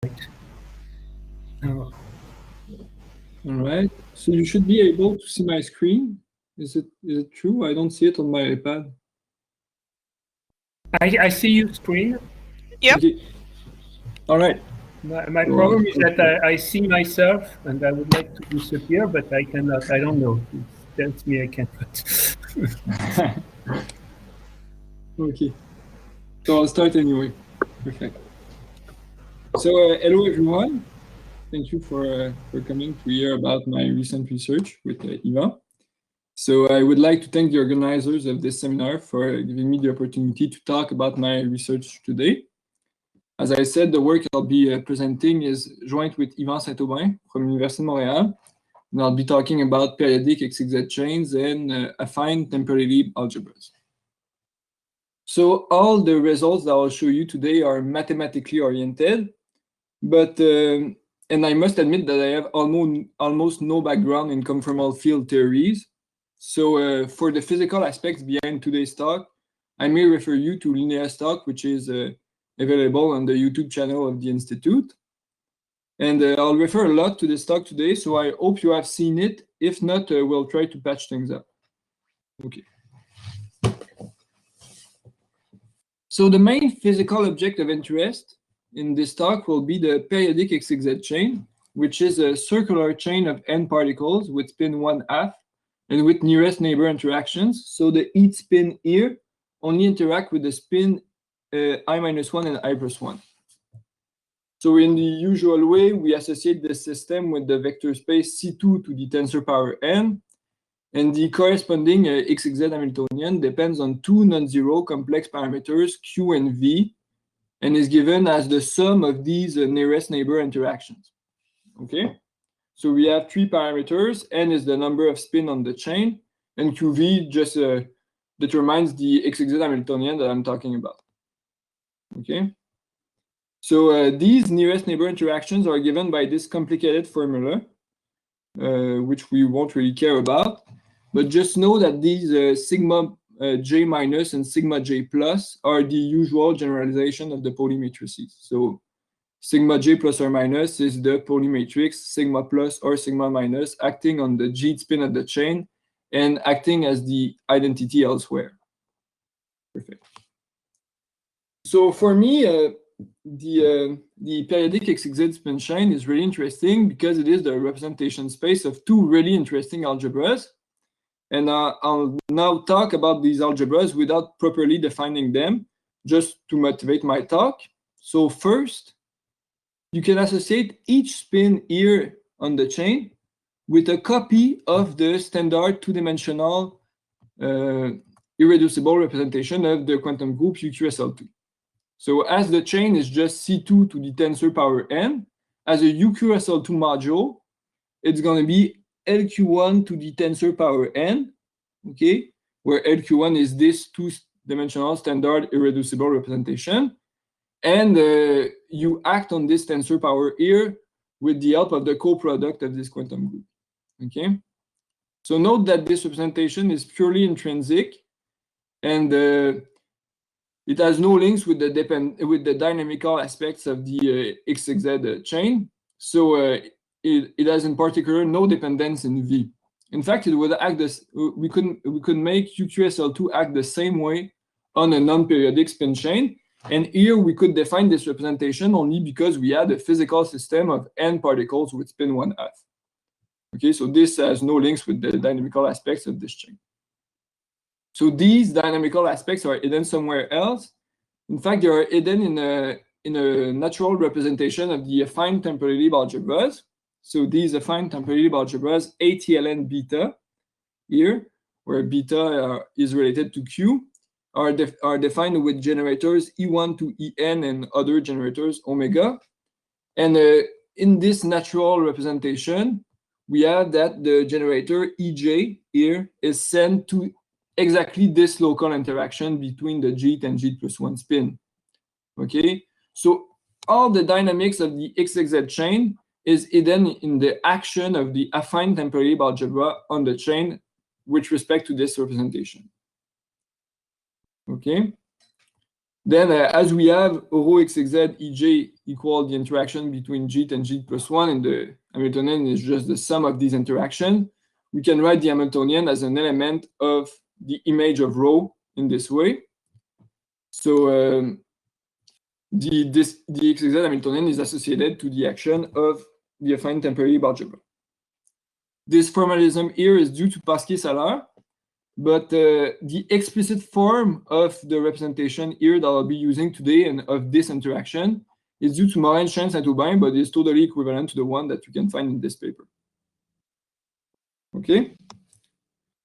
All right. So you should be able to see my screen. Is it true? I don't see it on my iPad. I see your screen. Yep. Okay. All right. My problem is that I see myself and I would like to disappear, but I cannot. I don't know. It tells me I cannot. Okay. So I'll start anyway. Perfect. So hello everyone. Thank you for coming to hear about my recent research with Eva. So I would like to thank the organizers of this seminar for giving me the opportunity to talk about my research today. As I said, the work I'll be presenting is joint with Yvan Saint-Aubin from Université de Montréal, and I'll be talking about periodic XXZ chains and affine Temperley-Lieb algebras. So all the results that I'll show you today are mathematically oriented, but and I must admit that I have almost no background in conformal field theories. So for the physical aspects behind today's talk, I may refer you to Linnea's talk, which is available on the YouTube channel of the Institute. And I'll refer a lot to this talk today, so I hope you have seen it. If not, we'll try to patch things up. Okay. So the main physical object of interest in this talk will be the periodic XXZ chain, which is a circular chain of n particles with spin 1/2 and with nearest neighbor interactions. So the each spin here only interact with the spin I-1 and I+1. So in the usual way, we associate this system with the vector space C2 to the tensor power n, and the corresponding XXZ Hamiltonian depends on two non-zero complex parameters Q and V, and is given as the sum of these nearest neighbor interactions. Okay, so we have three parameters. N is the number of spin on the chain, and QV just determines the XXZ Hamiltonian that I'm talking about. Okay, so these nearest neighbor interactions are given by this complicated formula, which we won't really care about, but just know that these sigma j minus and sigma j plus are the usual generalization of the Pauli matrices. So sigma j plus or minus is the Pauli matrix, sigma plus or sigma minus acting on the G spin of the chain and acting as the identity elsewhere. Perfect. So for me, the periodic XXZ spin chain is really interesting because it is the representation space of two really interesting algebras. And I'll now talk about these algebras without properly defining them, just to motivate my talk. So first, you can associate each spin here on the chain with a copy of the standard two-dimensional irreducible representation of the quantum group UQSL2. So as the chain is just C2 to the tensor power n, as a UQSL2 module, it's going to be LQ1 to the tensor power n, okay, where LQ1 is this two-dimensional standard irreducible representation. And you act on this tensor power here with the help of the co-product of this quantum group, okay? So note that this representation is purely intrinsic, and it has no links with the dynamical aspects of the XXZ chain. So it has in particular no dependence in V. In fact, it would act this. We could make UQSL2 act the same way on a non-periodic spin chain, and here we could define this representation only because we had a physical system of n particles with spin 1/2. Okay, so this has no links with the dynamical aspects of this chain. So these dynamical aspects are hidden somewhere else. In fact, they are hidden in a natural representation of the affine Temperley-Lieb algebras. So these affine Temperley-Lieb algebras, aTLN beta, here, where beta is related to Q, are defined with generators E1 to En and other generators omega. And in this natural representation, we have that the generator EJ here is sent to exactly this local interaction between the G and G+1 spin. Okay, so all the dynamics of the XXZ chain is hidden in the action of the affine Temperley-Lieb algebra on the chain with respect to this representation. Okay, Then as we have rho XXZ EJ equal the interaction between G and G plus 1, and the Hamiltonian is just the sum of these interactions, we can write the Hamiltonian as an element of the image of rho in this way. So the XXZ Hamiltonian is associated to the action of the affine Temperley-Lieb algebra. This formalism here is due to Pasquier-Salard, but the explicit form of the representation here that I'll be using today and of this interaction is due to Morin, Chen, Saint-Aubin, but is totally equivalent to the one that you can find in this paper. Okay?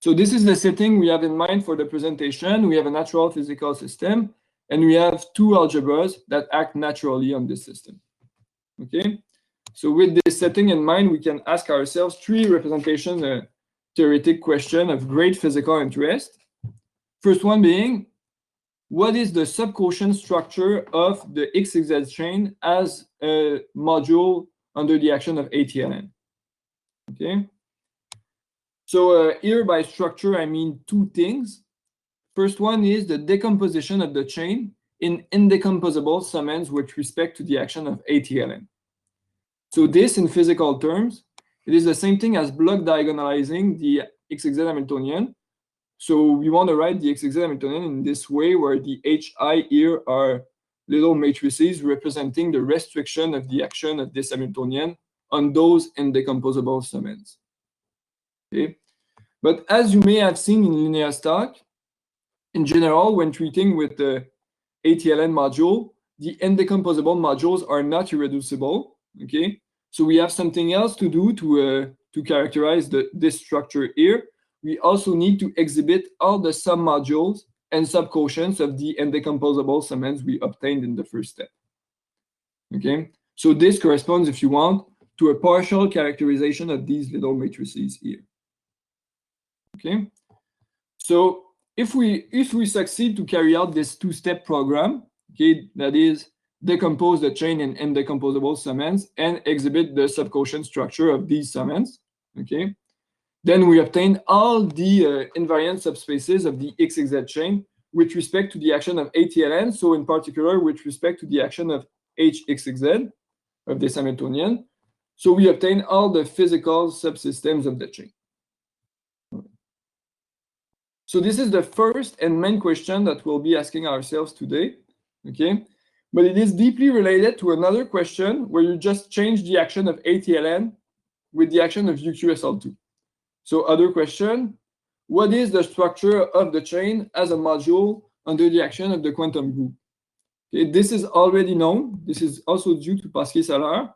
So this is the setting we have in mind for the presentation. We have a natural physical system, and we have two algebras that act naturally on this system. Okay? So with this setting in mind, we can ask ourselves three representation theoretic questions of great physical interest. First one being, what is the subquotient structure of the XXZ chain as a module under the action of aTLN? Okay. So here by structure, I mean two things. First one is the decomposition of the chain in indecomposable summands with respect to the action of aTLN. So this, in physical terms, it is the same thing as block diagonalizing the XXZ Hamiltonian. So we want to write the XXZ Hamiltonian in this way, where the HI here are little matrices representing the restriction of the action of this Hamiltonian on those indecomposable summands. Okay. But as you may have seen in linear stock, in general, when treating with the aTLN module, the indecomposable modules are not irreducible. Okay. So we have something else to do to characterize this structure here. We also need to exhibit all the submodules and subquotients of the indecomposable summands we obtained in the first step. Okay, so this corresponds, if you want, to a partial characterization of these little matrices here. Okay, so if we succeed to carry out this two-step program, okay, that is, decompose the chain in indecomposable summands and exhibit the subquotient structure of these summands, okay? Then we obtain all the invariant subspaces of the XXZ chain with respect to the action of aTLN, so in particular with respect to the action of HXXZ, of this Hamiltonian. So we obtain all the physical subsystems of the chain. So this is the first and main question that we'll be asking ourselves today, okay? But it is deeply related to another question where you just change the action of aTLN with the action of UQSL2. So other question, what is the structure of the chain as a module under the action of the quantum group? Okay, this is already known. This is also due to Pasquier-Salard.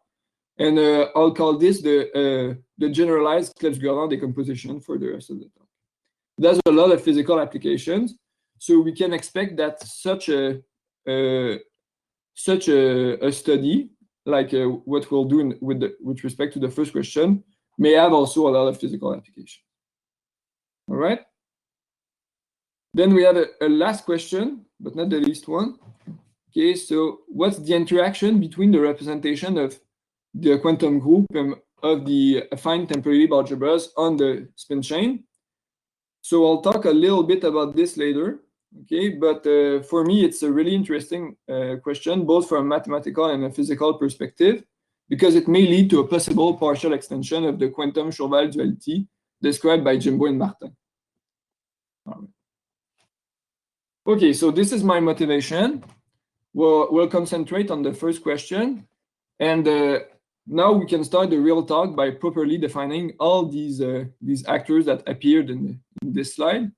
And I'll call this the generalized Clebsch-Gordan decomposition for the rest of the talk. It has a lot of physical applications. So we can expect that such a study, like what we'll do with respect to the first question, may have also a lot of physical application. All right. Then we have a last question, but not the least one. Okay, so what's the interaction between the representation of the quantum group of the affine Temperley-Lieb algebras on the spin chain? So I'll talk a little bit about this later. Okay, but for me, it's a really interesting question, both from a mathematical and a physical perspective, because it may lead to a possible partial extension of the quantum Schurwald duality described by Jimbo and Martin. Okay, so this is my motivation. We'll concentrate on the first question. And now we can start the real talk by properly defining all these actors that appeared in this slide,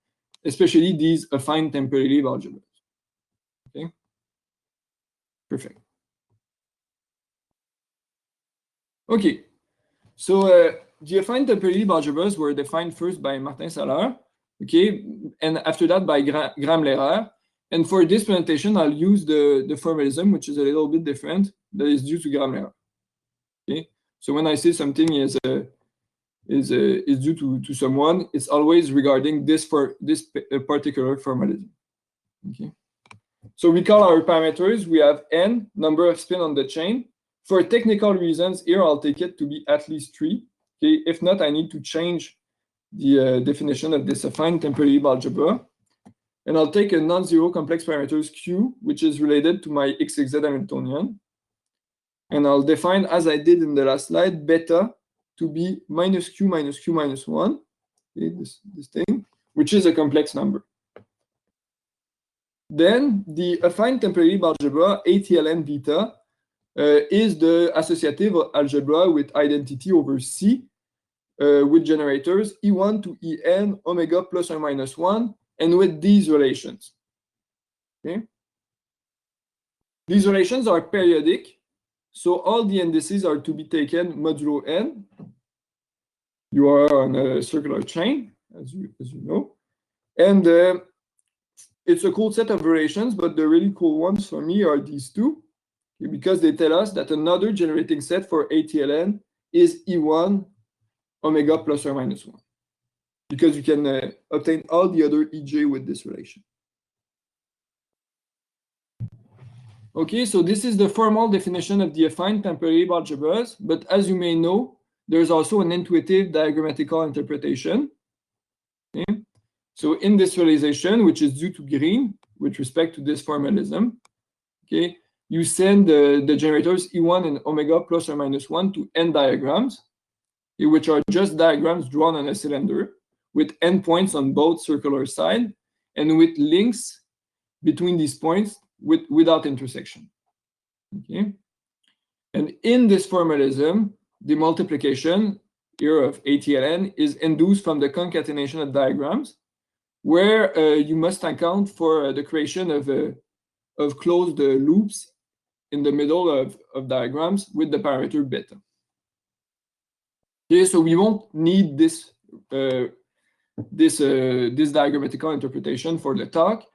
especially these affine Temperley-Lieb algebras. Okay, perfect. Okay, so the affine Temperley-Lieb algebras were defined first by Martin Salard, okay, and after that by Graham-Lehrer. And for this presentation, I'll use the formalism, which is a little bit different, that is due to Graham-Lehrer. Okay, so when I say something is due to someone, it's always regarding this particular formalism. Okay, so we call our parameters. We have n, number of spin on the chain. For technical reasons, here I'll take it to be at least 3. Okay, if not, I need to change the definition of this affine Temperley-Lieb algebra. And I'll take a non-zero complex parameters Q, which is related to my XXZ Hamiltonian. And I'll define, as I did in the last slide, beta to be minus Q minus Q minus 1, okay, this thing, which is a complex number. Then the affine Temperley-Lieb algebra, aTLN beta, is the associative algebra with identity over C, with generators E1 to En omega plus or minus 1, and with these relations. Okay? These relations are periodic, so all the indices are to be taken modulo n. You are on a circular chain, as you know. And it's a cool set of relations, but the really cool ones for me are these two, okay, because they tell us that another generating set for aTLN is E1 omega plus or minus 1, because you can obtain all the other EJ with this relation. Okay, so this is the formal definition of the affine Temperley-Lieb algebras, but as you may know, there's also an intuitive diagrammatical interpretation. Okay? So in this realization, which is due to Green, with respect to this formalism, okay, you send the generators E1 and omega plus or minus 1 to n diagrams, okay, which are just diagrams drawn on a cylinder with endpoints on both circular sides and with links between these points without intersection. Okay, and in this formalism, the multiplication here of aTLN is induced from the concatenation of diagrams, where you must account for the creation of closed loops in the middle of diagrams with the parameter beta. Okay, so we won't need this diagrammatical interpretation for the talk,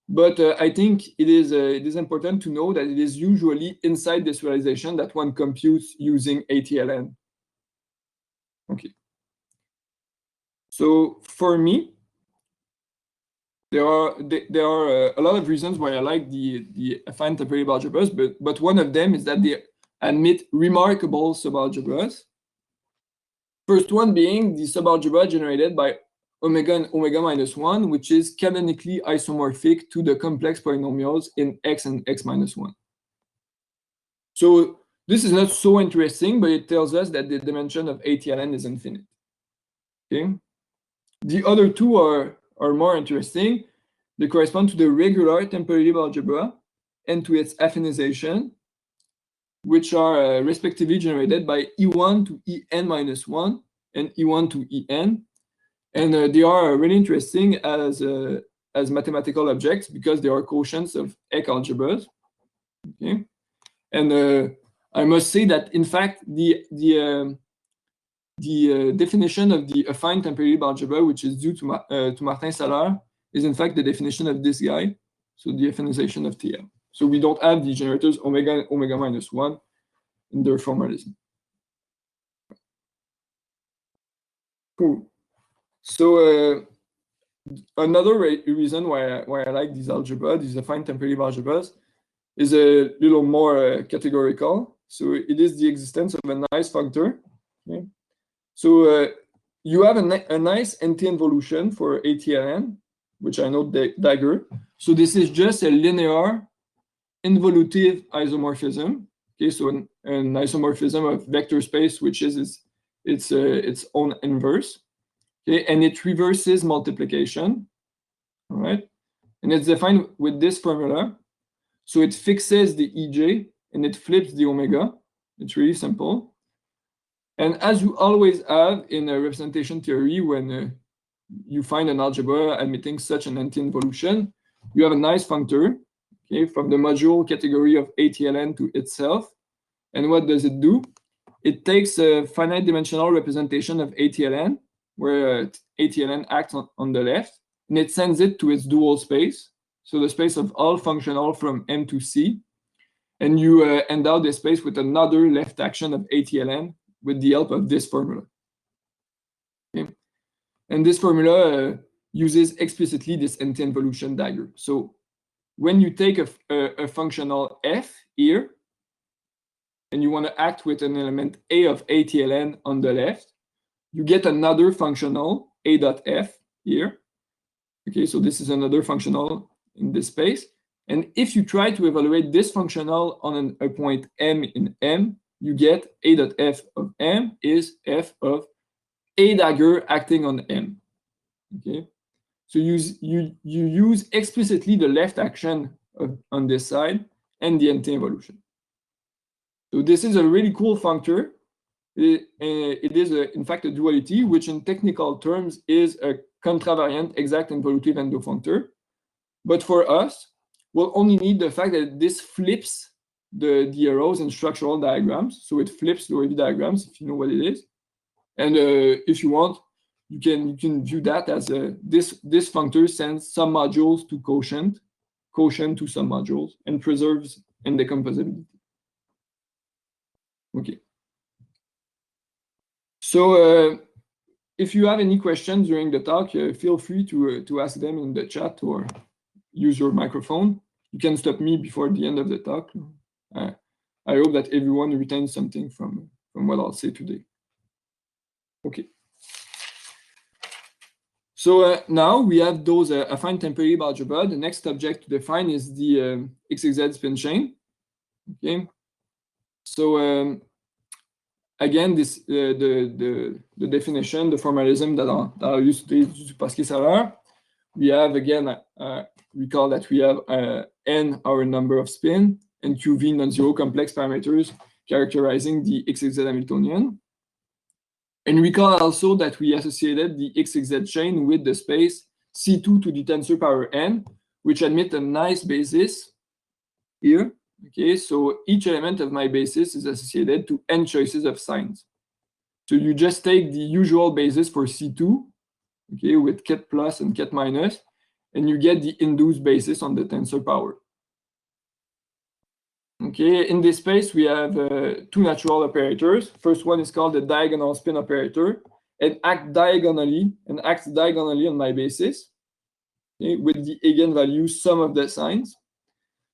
but I think it is important to know that it is usually inside this realization that one computes using aTLN. Okay. So for me, there are a lot of reasons why I like the affine Temperley-Lieb algebras, but one of them is that they admit remarkable subalgebras. First one being the subalgebra generated by omega and omega minus 1, which is canonically isomorphic to the complex polynomials in x and x minus 1. So this is not so interesting, but it tells us that the dimension of aTLN is infinite. Okay. The other two are more interesting. They correspond to the regular Temperley-Lieb algebra and to its affinization, which are respectively generated by E1 to En minus 1 and E1 to En. And they are really interesting as mathematical objects because they are quotients of Eck algebras. Okay, and I must say that in fact the definition of the affine Temperley-Lieb algebra, which is due to Martin Salaire, is in fact the definition of this guy, so the affinization of TL. So we don't have the generators omega and omega minus 1 in their formalism. Cool. So another reason why I like these algebras, these affine Temperley-Lieb algebras, is a little more categorical. So it is the existence of a nice functor. Okay. So you have a nice anti-involution for aTLN, which I know dagger. So this is just a linear involutive isomorphism. Okay, so an isomorphism of vector space, which is its own inverse. Okay, and it reverses multiplication. All right, and it's defined with this formula. So it fixes the EJ and it flips the omega. It's really simple. And as you always have in a representation theory, when you find an algebra admitting such an anti-involution, you have a nice functor, okay, from the module category of aTLN to itself. And what does it do? It takes a finite dimensional representation of aTLN, where aTLN acts on the left, and it sends it to its dual space, so the space of all functional from M to C, and you endow the space with another left action of aTLN with the help of this formula. Okay. And this formula uses explicitly this anti-involution dagger. So when you take a functional f here, and you want to act with an element a of aTLN on the left, you get another functional a dot f here. Okay, so this is another functional in this space. And if you try to evaluate this functional on a point M in M, you get A dot F of M is F of A dagger acting on M. Okay, so you use explicitly the left action on this side and the anti-evolution. So this is a really cool functor. It is, in fact, a duality, which in technical terms is a contravariant exact involutive endofunctor. But for us, we'll only need the fact that this flips the arrows in structural diagrams. So it flips the wavy diagrams, if you know what it is. And if you want, you can view that as this functor sends some modules to quotient to some modules, and preserves indecomposability. Okay. So if you have any questions during the talk, feel free to ask them in the chat or use your microphone. You can stop me before the end of the talk. I hope that everyone retains something from what I'll say today. Okay. So now we have those affine Temperley-Lieb algebra. The next object to define is the XXZ spin chain. Okay. So again, this the definition, the formalism that I used to Pascal Saller. We have again recall that we have n our number of spin and QV non-zero complex parameters characterizing the XXZ Hamiltonian. And recall also that we associated the XXZ chain with the space C2 to the tensor power n, which admit a nice basis here. Okay, so each element of my basis is associated to n choices of signs. So you just take the usual basis for C2, okay, with ket plus and ket minus, and you get the induced basis on the tensor power. Okay, in this space, we have two natural operators. First one is called the diagonal spin operator. It acts diagonally on my basis, okay, with the eigenvalue sum of the signs.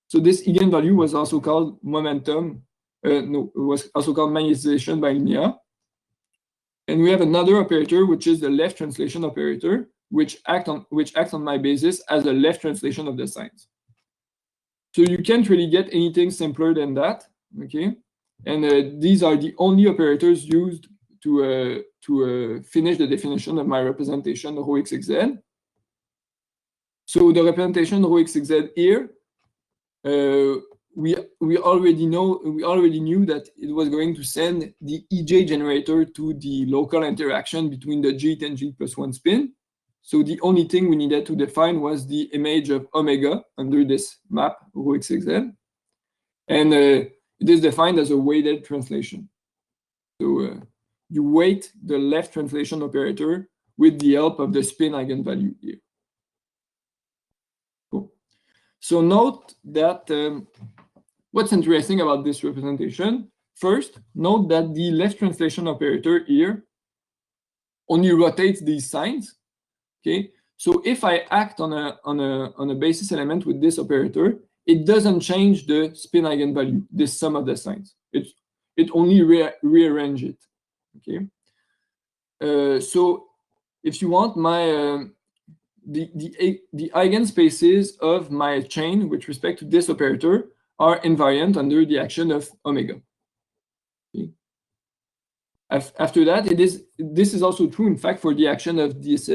So this eigenvalue was also called momentum. It was also called magnetization by linea. And we have another operator, which is the left translation operator, which acts on my basis as a left translation of the signs. So you can't really get anything simpler than that, okay? And these are the only operators used to finish the definition of my representation rho XXZ. So the representation rho XXZ here, we already knew that it was going to send the EJ generator to the local interaction between the G and G plus 1 spin. So the only thing we needed to define was the image of omega under this map, rho XXZ. And it is defined as a weighted translation. So you weight the left translation operator with the help of the spin eigenvalue here. Cool. So note that what's interesting about this representation, first, note that the left translation operator here only rotates these signs. Okay, so if I act on a basis element with this operator, it doesn't change the spin eigenvalue, this sum of the signs. It only rearrange it. Okay, so if you want my the eigenspaces of my chain with respect to this operator are invariant under the action of omega. Okay. After that, this is also true, in fact, for the action of this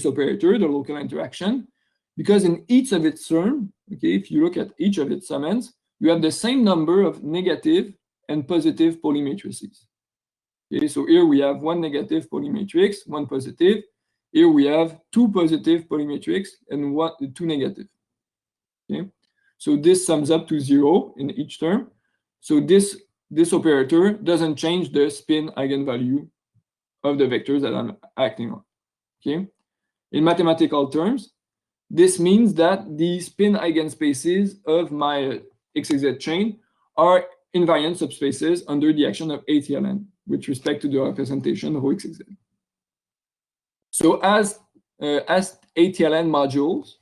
operator, the local interaction, because in each of its terms, okay, if you look at each of its summands, you have the same number of negative and positive polymatrices. Okay, so here we have one negative polymatrix, one positive. Here we have two positive polymatrix and two negative. Okay, so this sums up to 0 in each term. So this operator doesn't change the spin eigenvalue of the vectors that I'm acting on. Okay, in mathematical terms, this means that the spin eigenspaces of my XXZ chain are invariant subspaces under the action of aTLN with respect to the representation of XXZ. So as aTLN modules,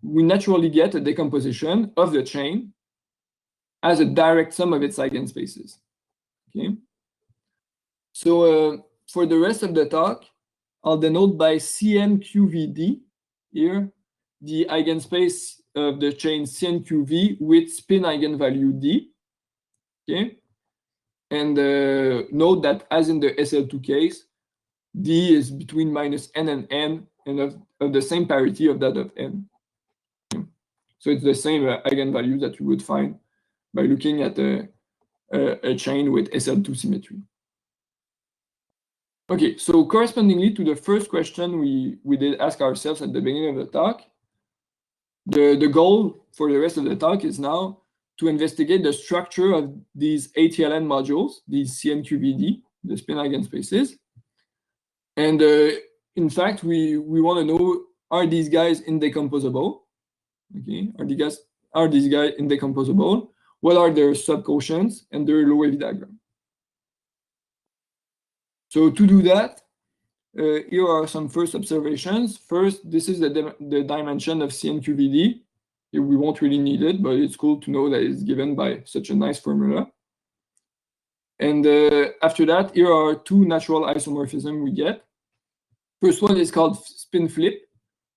we naturally get a decomposition of the chain as a direct sum of its eigenspaces. Okay. So for the rest of the talk, I'll denote by CMQVD here the eigenspace of the chain CNQV with spin eigenvalue D. Okay, and note that as in the SL2 case, D is between minus n and of the same parity of that of n. Okay. So it's the same eigenvalue that you would find by looking at a chain with SL2 symmetry. Okay, so correspondingly to the first question we did ask ourselves at the beginning of the talk, the goal for the rest of the talk is now to investigate the structure of these aTLN modules, these CNQVD, the spin eigenspaces. And in fact, we want to know, are these guys indecomposable? Okay, are these guys indecomposable? What are their subquotients and their low-wave diagram? So to do that, here are some first observations. First, this is the dimension of CNQVD. Here we won't really need it, but it's cool to know that it's given by such a nice formula. And after that, here are two natural isomorphisms we get. First one is called spin flip,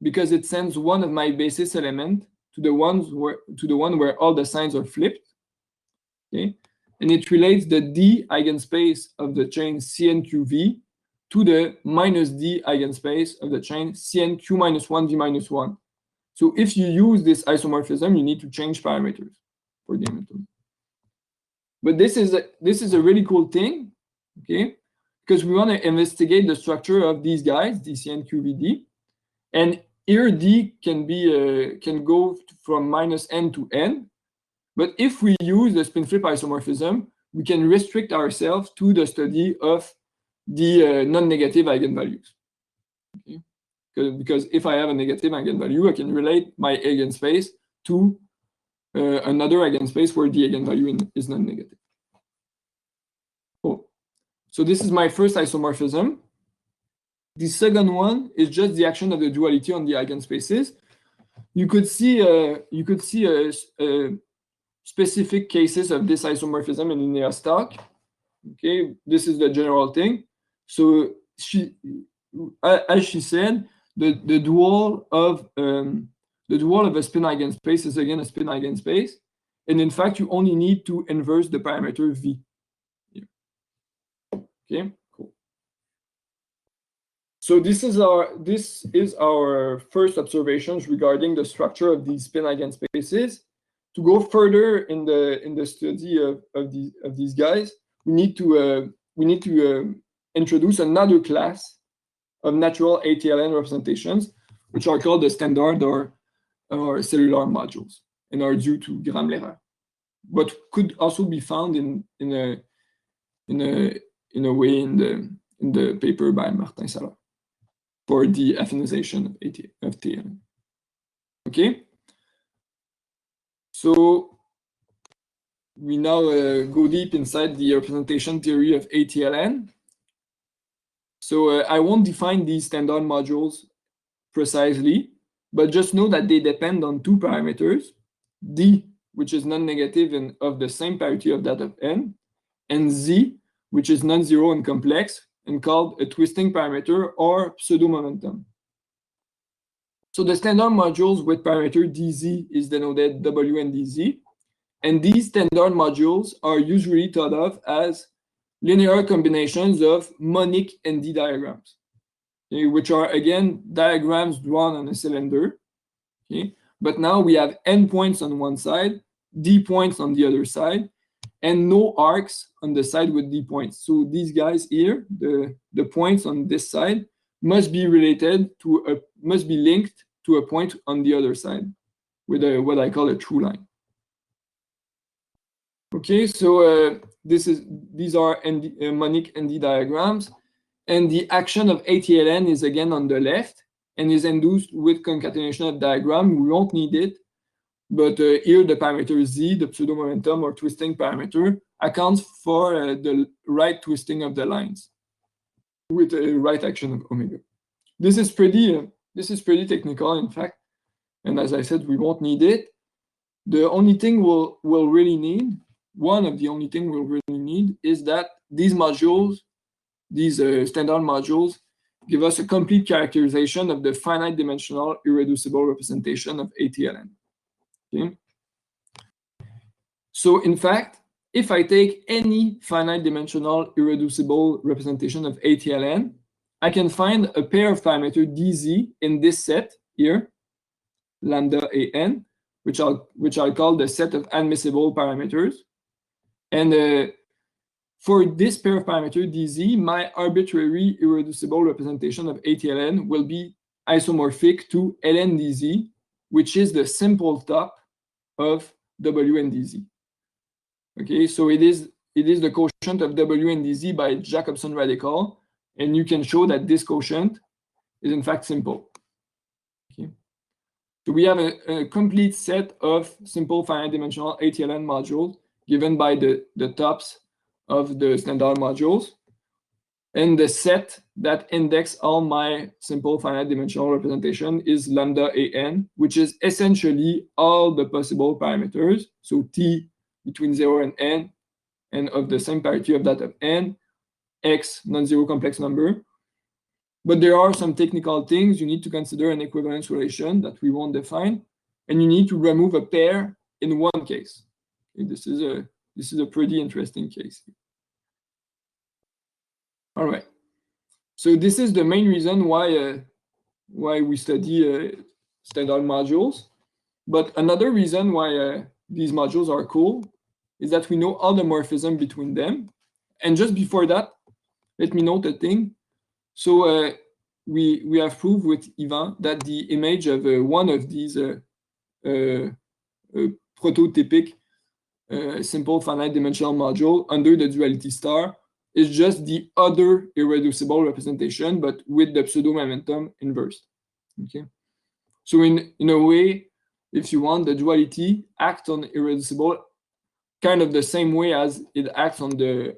because it sends one of my basis element to the one where all the signs are flipped. Okay, and it relates the D eigenspace of the chain CNQV to the minus D eigenspace of the chain CNQ minus 1 V minus 1. So if you use this isomorphism, you need to change parameters for the method. But this is a really cool thing, okay? Because we want to investigate the structure of these guys, D, CNQVD, and here D can go from minus n to n. But if we use the spin flip isomorphism, we can restrict ourselves to the study of the non-negative eigenvalues. Okay? Because if I have a negative eigenvalue, I can relate my eigenspace to another eigenspace where the eigenvalue is non-negative. Cool. So this is my first isomorphism. The second one is just the action of the duality on the eigenspaces. You could see specific cases of this isomorphism in Linnea talk. Okay, this is the general thing. So as she said, the dual of a spin eigenspace is again a spin eigenspace, and in fact you only need to inverse the parameter V. Yeah. Okay, cool. So this is our first observations regarding the structure of these spin eigenspaces. To go further in the study of these guys, we need to introduce another class of natural aTLN representations, which are called the standard or cellular modules, and are due to Gram-Lehrer, but could also be found in a way in the paper by Martin Salah for the affinization of TLN. Okay. So we now go deep inside the representation theory of aTLN. So I won't define these standard modules precisely, but just know that they depend on two parameters, D, which is non-negative and of the same parity of that of n, and Z, which is non-zero and complex and called a twisting parameter or pseudo-momentum. So the standard modules with parameter dz is denoted W and dz, and these standard modules are usually thought of as linear combinations of monic and D diagrams, okay, which are again diagrams drawn on a cylinder. Okay, but now we have n points on one side, D points on the other side, and no arcs on the side with D points. So these guys here, the points on this side, must be linked to a point on the other side with what I call a true line. Okay, so these are monic ND diagrams, and the action of aTLN is again on the left and is induced with concatenation of diagram. We won't need it, but here the parameter Z, the pseudo momentum or twisting parameter, accounts for the right twisting of the lines with a right action of omega. This is pretty technical, in fact, and as I said, we won't need it. The only thing we'll really need, one of the only things we'll really need, is that these modules, these standard modules, give us a complete characterization of the finite dimensional irreducible representation of aTLN. Okay? So in fact, if I take any finite dimensional irreducible representation of aTLN, I can find a pair of parameters dz in this set here, lambda an, which I'll call the set of admissible parameters. And for this pair of parameters dz, my arbitrary irreducible representation of aTLN will be isomorphic to ln dz, which is the simple top of w and dz. Okay, so it is the quotient of w and dz by Jacobson radical, and you can show that this quotient is in fact simple. Okay, so we have a complete set of simple finite dimensional aTLN modules given by the tops of the standard modules, and the set that index all my simple finite dimensional representation is lambda an, which is essentially all the possible parameters, so t between 0 and n, and of the same parity of that of n, x non-zero complex number. But there are some technical things. You need to consider an equivalence relation that we won't define, and you need to remove a pair in one case. Okay, this is a pretty interesting case. All right. So this is the main reason why we study standard modules. But another reason why these modules are cool is that we know automorphism between them. And just before that, let me note a thing. So we have proved with Ivan that the image of one of these prototypic simple finite dimensional module under the duality star is just the other irreducible representation, but with the pseudo momentum inversed. Okay, so in a way, if you want, the duality acts on irreducible kind of the same way as it acts on the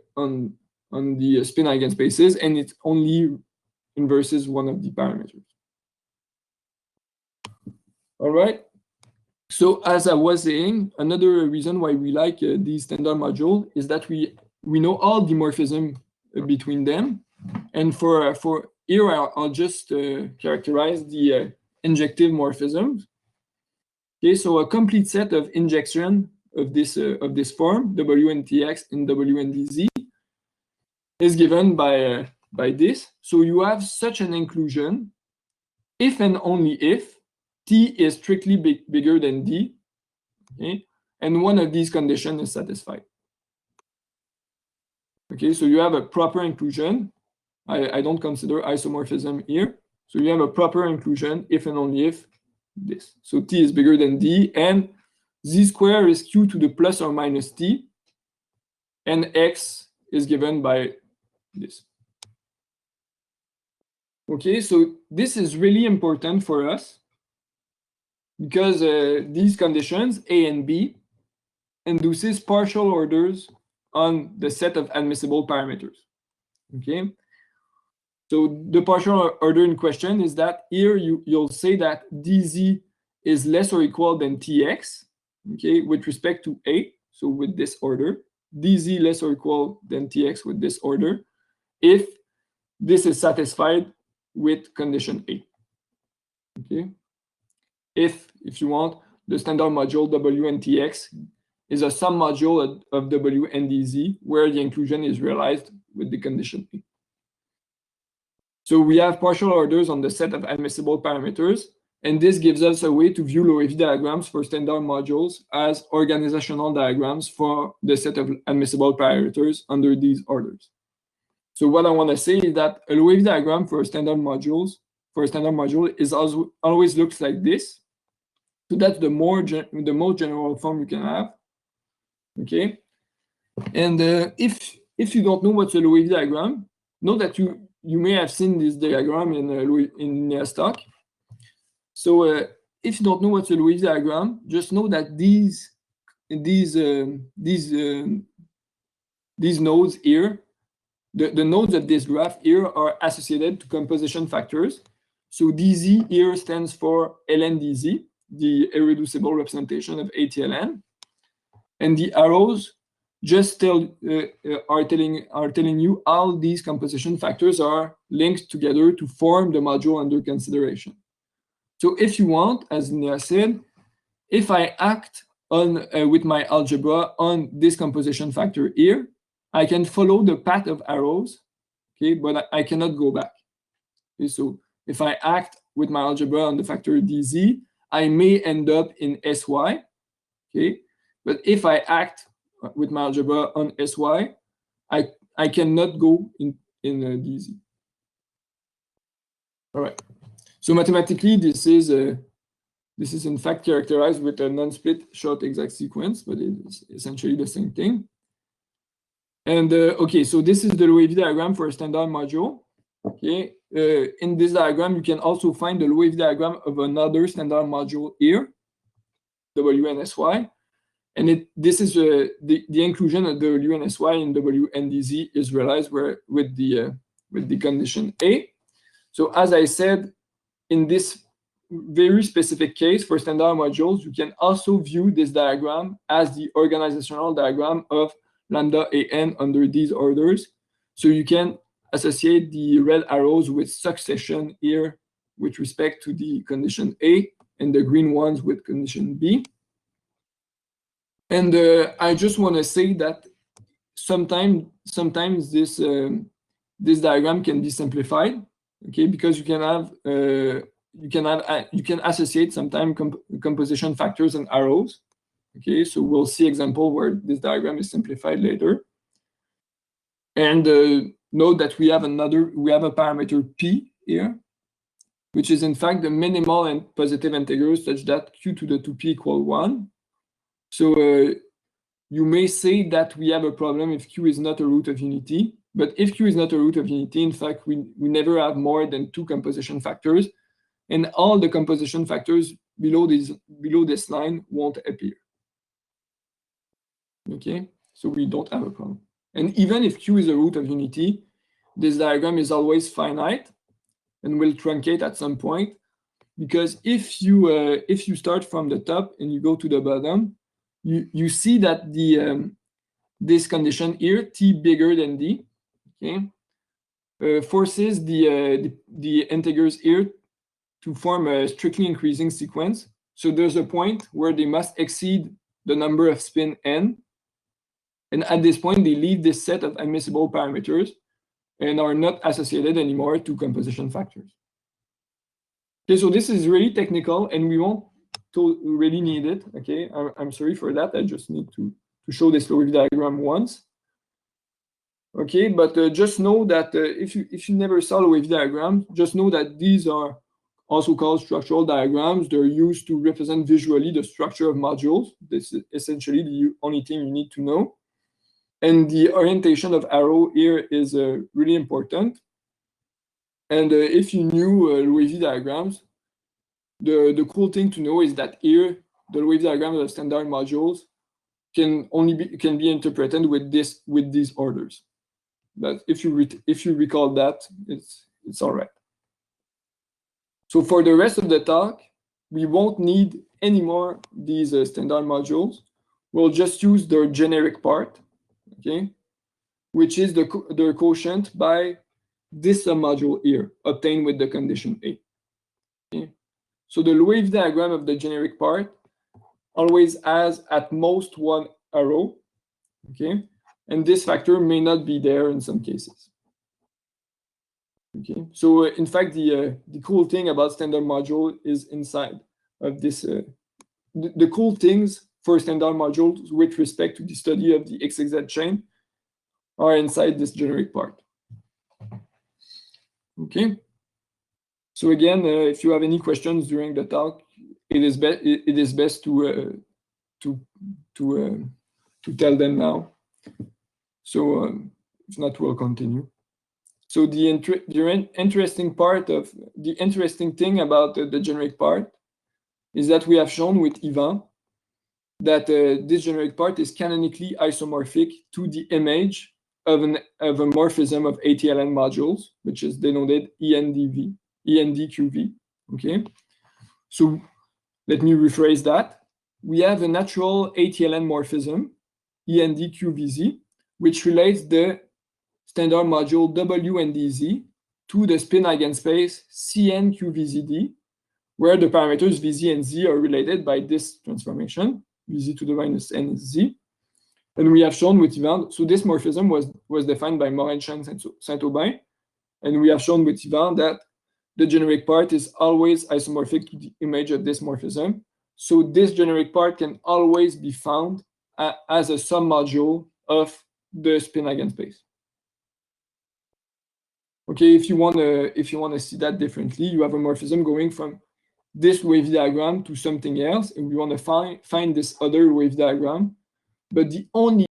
spin eigenspaces, and it only inverses one of the parameters. All right. So as I was saying, another reason why we like these standard modules is that we know all dimorphism between them, and for here I'll just characterize the injective morphisms. Okay, so a complete set of injection of this form w and tx and w and dz is given by this. So you have such an inclusion if and only if t is strictly bigger than d, okay, and one of these conditions is satisfied. Okay, so you have a proper inclusion. I don't consider isomorphism here. So you have a proper inclusion if and only if this. So t is bigger than d, and z squared is q to the plus or minus t, and x is given by this. Okay, so this is really important for us because these conditions, A and B, induces partial orders on the set of admissible parameters. Okay, so the partial order in question is that here you'll say that dz is less or equal than tx, okay, with respect to A, so with this order, dz less or equal than tx with this order, if this is satisfied with condition A. Okay, if you want, the standard module w and tx is a sum module of w and dz where the inclusion is realized with the condition A. So we have partial orders on the set of admissible parameters, and this gives us a way to view Loewi diagrams for standard modules as organizational diagrams for the set of admissible parameters under these orders. So what I want to say is that a Loewi diagram for a standard module is always looks like this. So that's the most general form you can have. Okay, and if you don't know what's a Loewi diagram, know that you may have seen this diagram in Stock. So if you don't know what's a Loewi diagram, just know that these nodes here, the nodes of this graph here are associated to composition factors. So dz here stands for ln dz, the irreducible representation of aTLN, and the arrows just are telling you how these composition factors are linked together to form the module under consideration. So if you want, as Nia said, if I act on with my algebra on this composition factor here, I can follow the path of arrows, okay, but I cannot go back. Okay, so if I act with my algebra on the factor dz, I may end up in sy, okay, but if I act with my algebra on sy, I cannot go in dz. All right. So mathematically, this is in fact characterized with a non-split short exact sequence, but it's essentially the same thing. And okay, so this is the Loewy diagram for a standard module. Okay, in this diagram, you can also find the Loewy diagram of another standard module here, W and SY. And this is the inclusion of W and SY in W and DZ is realized with the condition A. So as I said, in this very specific case for standard modules, you can also view this diagram as the organizational diagram of lambda an under these orders. So you can associate the red arrows with succession here with respect to the condition A and the green ones with condition B. And I just want to say that sometimes this this diagram can be simplified, okay, because you can associate sometimes composition factors and arrows. Okay, so we'll see example where this diagram is simplified later. And note that we have a parameter p here, which is in fact the minimal and positive integers such that q to the 2p equal 1. So you may say that we have a problem if q is not a root of unity, but if q is not a root of unity, in fact, we never have more than 2 composition factors, and all the composition factors below this line won't appear. Okay, so we don't have a problem. And even if q is a root of unity, this diagram is always finite and will truncate at some point, because if you start from the top and you go to the bottom, you see that this condition here, t bigger than d, okay, forces the integers here to form a strictly increasing sequence. So there's a point where they must exceed the number of spin n, and at this point they leave this set of admissible parameters and are not associated anymore to composition factors. Okay, so this is really technical, and we won't really need it. Okay, I'm sorry for that. I just need to show this Loewy diagram once. Okay, but just know that if you never saw Loewy diagram, just know that these are also called structural diagrams. They're used to represent visually the structure of modules. This is essentially the only thing you need to know. And the orientation of arrow here is really important. And if you knew Loewy diagrams, the cool thing to know is that here the Loewy diagram of standard modules can be interpreted with these orders. But if you recall that, it's all right. So for the rest of the talk, we won't need any more these standard modules. We'll just use their generic part, okay, which is their quotient by this submodule here, obtained with the condition A. Okay. So the Loewy diagram of the generic part always has at most one arrow, okay, and this factor may not be there in some cases. Okay, so in fact, the cool thing about standard module is inside of this. The cool things for standard modules with respect to the study of the XXZ chain are inside this generic part. Okay. So again, if you have any questions during the talk, it is best to tell them now. So if not, we'll continue. So the interesting thing about the generic part is that we have shown with Ivan that this generic part is canonically isomorphic to the image of a morphism of aTLN modules, which is denoted ENDQV. Okay, so let me rephrase that. We have a natural aTLN morphism, END-QVZ, which relates the standard module W and DZ to the spin eigenspace CN-QVZD, where the parameters VZ and Z are related by this transformation, VZ to the minus N is Z. And we have shown with Ivan, so this morphism was defined by Morin, Chen, Saint-Aubin, and we have shown with Ivan that the generic part is always isomorphic to the image of this morphism. So this generic part can always be found as a submodule of the spin eigenspace. Okay, if you wanna see that differently, you have a morphism going from this wave diagram to something else, and we want to find this other wave diagram. But the only